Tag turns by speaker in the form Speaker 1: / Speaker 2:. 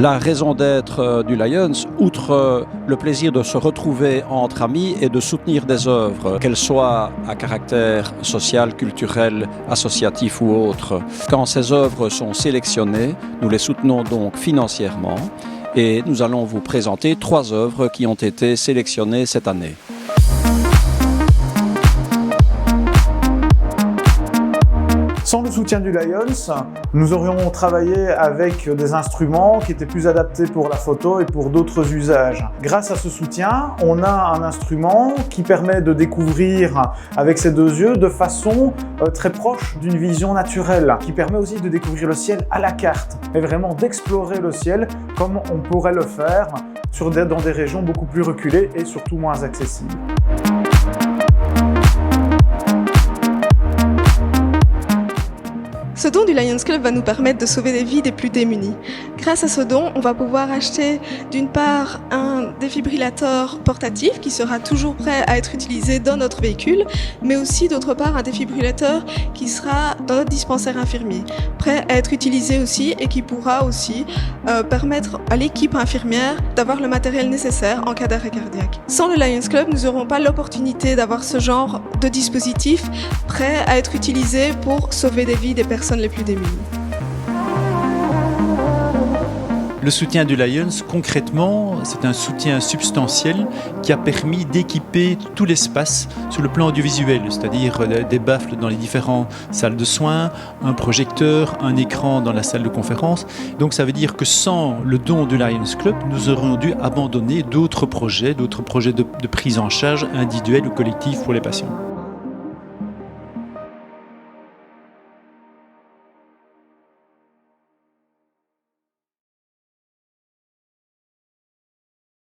Speaker 1: La raison d'être du Lions, outre le plaisir de se retrouver entre amis et de soutenir des œuvres, qu'elles soient à caractère social, culturel, associatif ou autre, quand ces œuvres sont sélectionnées, nous les soutenons donc financièrement et nous allons vous présenter 3 œuvres qui ont été sélectionnées cette année.
Speaker 2: Sans le soutien du Lions, nous aurions travaillé avec des instruments qui étaient plus adaptés pour la photo et pour d'autres usages. Grâce à ce soutien, on a un instrument qui permet de découvrir avec ses 2 yeux de façon très proche d'une vision naturelle, qui permet aussi de découvrir le ciel à la carte, mais vraiment d'explorer le ciel comme on pourrait le faire dans des régions beaucoup plus reculées et surtout moins accessibles.
Speaker 3: Ce don du Lions Club va nous permettre de sauver des vies des plus démunis. Grâce à ce don, on va pouvoir acheter d'une part un défibrillateur portatif qui sera toujours prêt à être utilisé dans notre véhicule, mais aussi d'autre part un défibrillateur qui sera dans notre dispensaire infirmier, prêt à être utilisé aussi et qui pourra aussi permettre à l'équipe infirmière d'avoir le matériel nécessaire en cas d'arrêt cardiaque. Sans le Lions Club, nous n'aurons pas l'opportunité d'avoir ce genre de dispositif prêt à être utilisé pour sauver des vies des personnes les plus démunies.
Speaker 4: Le soutien du Lions, concrètement, c'est un soutien substantiel qui a permis d'équiper tout l'espace sur le plan audiovisuel, c'est-à-dire des baffles dans les différentes salles de soins, un projecteur, un écran dans la salle de conférence. Donc ça veut dire que sans le don du Lions Club, nous aurions dû abandonner d'autres projets de prise en charge individuelle ou collective pour les patients.